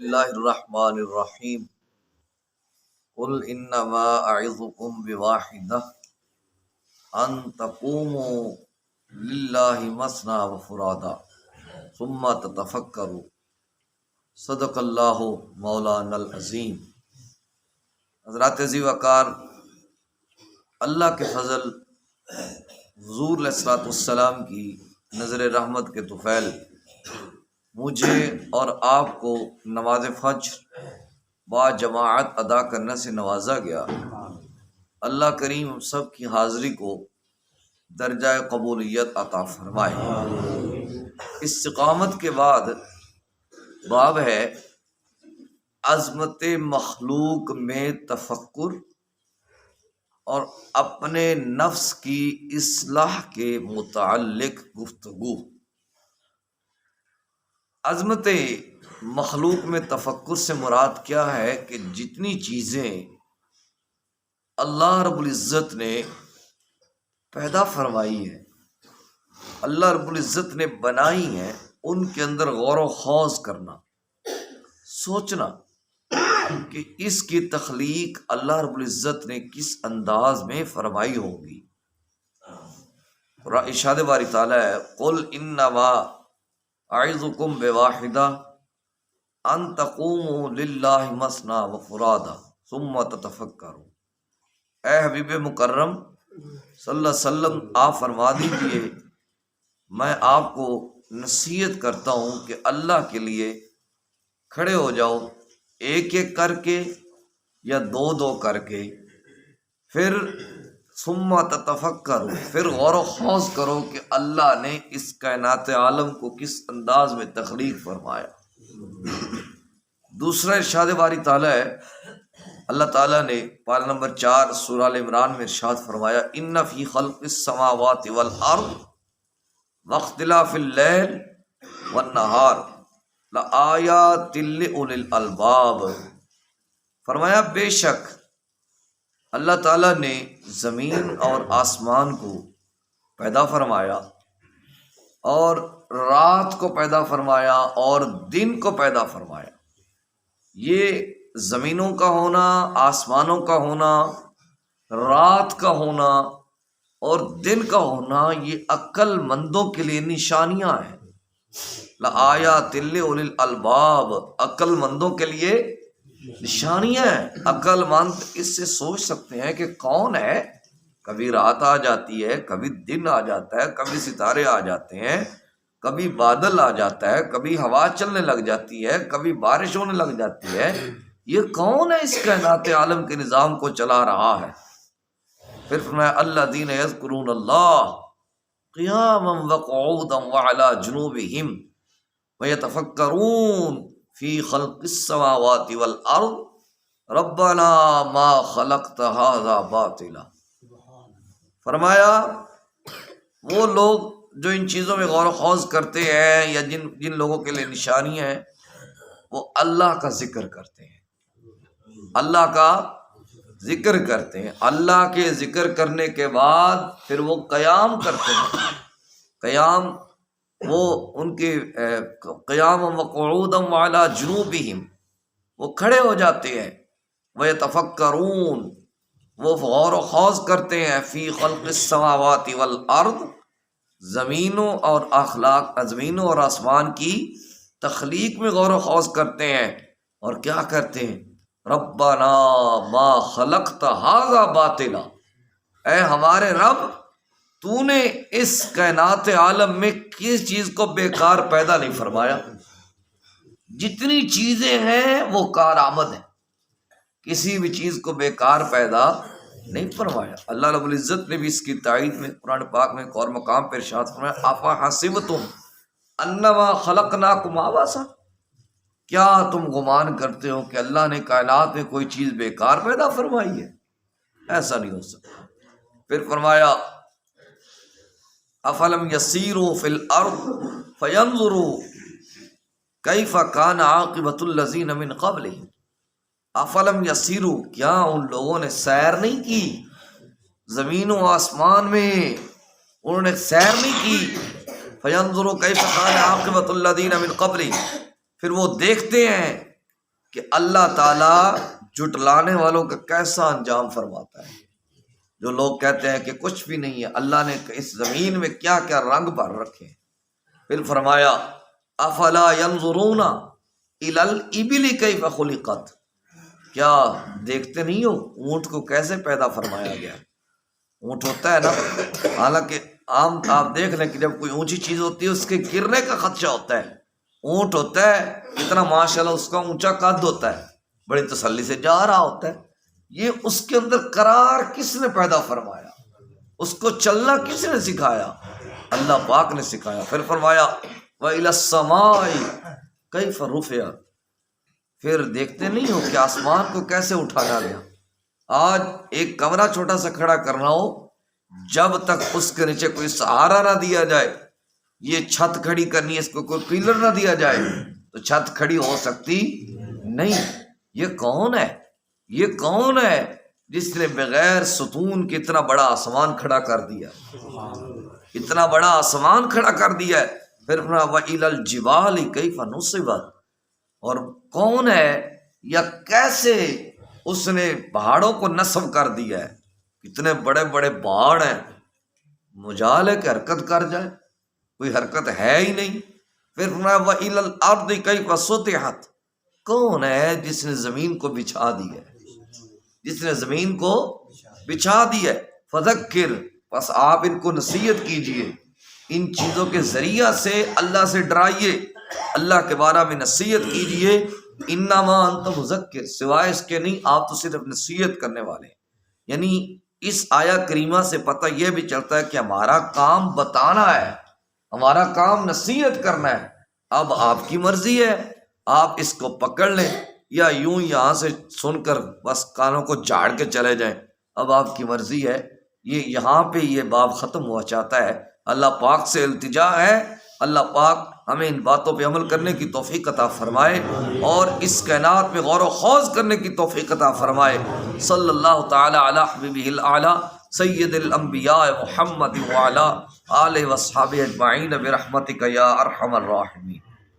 اللہ الرحمن الرحیم قل انما اعظکم بواحدہ ان تقوموا للہ مثنی وفرادا ثم تتفکروا صدق اللہ مولانا العظیم۔ حضرات عزیز وقار، اللہ کے فضل حضور علیہ الصلوۃ والسلام کی نظر رحمت کے طفیل مجھے اور آپ کو نماز فجر با جماعت ادا کرنے سے نوازا گیا۔ اللہ کریم ہم سب کی حاضری کو درجہ قبولیت عطا فرمائے۔ استقامت کے بعد باب ہے عظمت مخلوق میں تفکر اور اپنے نفس کی اصلاح کے متعلق گفتگو۔ عظمت مخلوق میں تفکر سے مراد کیا ہے کہ جتنی چیزیں اللہ رب العزت نے پیدا فرمائی ہیں، اللہ رب العزت نے بنائی ہیں، ان کے اندر غور و خوض کرنا، سوچنا کہ اس کی تخلیق اللہ رب العزت نے کس انداز میں فرمائی ہوگی۔ ارشاد باری تعالیٰ ہے قل انما اعظکم بواحدہ ان تقوموا للہ مثنی وفرادا ثم تتفکروا۔ اے حبیب مکرم صلی اللہ علیہ وسلم، آپ فرما دیجیے میں آپ کو نصیحت کرتا ہوں کہ اللہ کے لیے کھڑے ہو جاؤ، ایک ایک کر کے یا دو دو کر کے، پھر ثم تتفکروا، پھر غور و خوض کرو کہ اللہ نے اس کائنات عالم کو کس انداز میں تخلیق فرمایا۔ دوسرا ارشاد باری تعالیٰ ہے، اللہ تعالیٰ نے پارہ نمبر 4 سورہ ال عمران میں ارشاد فرمایا ان فی خلق السماوات والارض واختلاف اللیل والنہار لآیات لأولی الالباب۔ فرمایا بے شک اللہ تعالیٰ نے زمین اور آسمان کو پیدا فرمایا اور رات کو پیدا فرمایا اور دن کو پیدا فرمایا۔ یہ زمینوں کا ہونا، آسمانوں کا ہونا، رات کا ہونا اور دن کا ہونا، یہ عقل مندوں کے لیے نشانیاں ہیں۔ لآیات لأولی الالباب، عقل مندوں کے لیے نشانیاں ہیں۔ عقل مند اس سے سوچ سکتے ہیں کہ کون ہے، کبھی رات آ جاتی ہے، کبھی دن آ جاتا ہے، کبھی ستارے آ جاتے ہیں، کبھی بادل آ جاتا ہے، کبھی ہوا چلنے لگ جاتی ہے، کبھی بارش ہونے لگ جاتی ہے۔ یہ کون ہے اس کائنات عالم کے نظام کو چلا رہا ہے؟ پھر فرمایا الذین یذکرون اللہ قیاما وقعودا وعلی جنوبہم ویتفکرون فی خلق السماوات والارض ربنا ما خلقت ھذا باطلا۔ فرمایا وہ لوگ جو ان چیزوں میں غور و خوض کرتے ہیں یا جن لوگوں کے لیے نشانی ہے، وہ اللہ کا ذکر کرتے ہیں، اللہ کا ذکر کرتے ہیں۔ اللہ کے ذکر کرنے کے بعد پھر وہ قیام کرتے ہیں۔ قیام وہ ان کے قیام وقعودا وعلی جنوبہم، وہ کھڑے ہو جاتے ہیں، ویتفکرون، وہ غور و خوض کرتے ہیں، فی خلق السماوات والارض، زمینوں اور آسمان کی تخلیق میں غور و خوض کرتے ہیں، اور کیا کرتے ہیں؟ ربنا ما خلقت ھذا باطلا، اے ہمارے رب تو نے اس کائنات عالم میں کس چیز کو بیکار پیدا نہیں فرمایا۔ جتنی چیزیں ہیں وہ کارآمد ہیں، کسی بھی چیز کو بیکار پیدا نہیں فرمایا۔ اللہ رب العزت نے بھی اس کی تائید میں قرآن پاک میں ایک اور مقام پر ارشاد فرمایا افحسبتم انما خلقناکم عبثا، کیا تم گمان کرتے ہو کہ اللہ نے کائنات میں کوئی چیز بیکار پیدا فرمائی ہے؟ ایسا نہیں ہو سکتا۔ پھر فرمایا افلم یسیروا فی الارض فینظروا کیف کان عاقبۃ الذین من قبلہم۔ افلم یسیروا، کیا ان لوگوں نے سیر نہیں کی زمین و آسمان میں؟ انہوں نے سیر نہیں کی۔ فینظروا کیف کان عاقبۃ الذین من قبلہم، پھر وہ دیکھتے ہیں کہ اللہ تعالیٰ جھٹلانے والوں کا کیسا انجام فرماتا ہے۔ جو لوگ کہتے ہیں کہ کچھ بھی نہیں ہے، اللہ نے اس زمین میں کیا کیا رنگ بھر رکھے ہیں۔ پھر فرمایا افلا ینظرون الی الابل کیف خلقت، کیا دیکھتے نہیں ہو اونٹ کو کیسے پیدا فرمایا گیا۔ اونٹ ہوتا ہے نا، حالانکہ عام آپ دیکھ لیں کہ جب کوئی اونچی چیز ہوتی ہے اس کے گرنے کا خدشہ ہوتا ہے، اونٹ ہوتا ہے اتنا ماشاءاللہ اس کا اونچا قد ہوتا ہے، بڑی تسلی سے جا رہا ہوتا ہے۔ یہ اس کے اندر قرار کس نے پیدا فرمایا، اس کو چلنا کس نے سکھایا؟ اللہ پاک نے سکھایا۔ پھر فرمایا وَإِلَى السَّمَاءِ كَيْفَ رُفِعَتْ، پھر دیکھتے نہیں ہو کہ آسمان کو کیسے اٹھایا گیا۔ آج ایک کمرہ چھوٹا سا کھڑا کرنا ہو، جب تک اس کے نیچے کوئی سہارا نہ دیا جائے، یہ چھت کھڑی کرنی ہے اس کو کوئی پلر نہ دیا جائے تو چھت کھڑی ہو سکتی نہیں۔ یہ کون ہے؟ یہ کون ہے جس نے بغیر ستون کے اتنا بڑا آسمان کھڑا کر دیا، اتنا بڑا آسمان کھڑا کر دیا ہے۔ پھر وَإِلَى الْجِبَالِ كَيْفَ نُصِبَتْ، اور کون ہے یا کیسے اس نے پہاڑوں کو نصب کر دیا ہے۔ کتنے بڑے بڑے پہاڑ ہیں، مجال ہے کہ حرکت کر جائے، کوئی حرکت ہے ہی نہیں۔ پھر وَإِلَى الْأَرْضِ كَيْفَ سُطِحَتْ، کون ہے جس نے زمین کو بچھا دی ہے، جس نے زمین کو بچھا دی ہے۔ فذکر، بس آپ ان کو نصیحت کیجئے، ان چیزوں کے ذریعہ سے اللہ سے ڈرائیے، اللہ کے بارے میں نصیحت کیجئے۔ انما انت مذکر، سوائے اس کے نہیں، آپ تو صرف نصیحت کرنے والے ہیں۔ یعنی اس آیا کریمہ سے پتہ یہ بھی چلتا ہے کہ ہمارا کام بتانا ہے، ہمارا کام نصیحت کرنا ہے۔ اب آپ کی مرضی ہے، آپ اس کو پکڑ لیں یا یوں یہاں سے سن کر بس کانوں کو جھاڑ کے چلے جائیں، اب آپ کی مرضی ہے۔ یہ یہاں پہ یہ باب ختم ہوا چاہتا ہے۔ اللہ پاک سے التجا ہے، اللہ پاک ہمیں ان باتوں پہ عمل کرنے کی توفیق عطا فرمائے اور اس کائنات میں غور و خوض کرنے کی توفیق عطا فرمائے۔ صلی اللہ تعالی علی حبیبہ الاعلی سید الانبیاء محمد وعلی آلہ وصحبہ اجمعین برحمتک یا ارحم الراحمین۔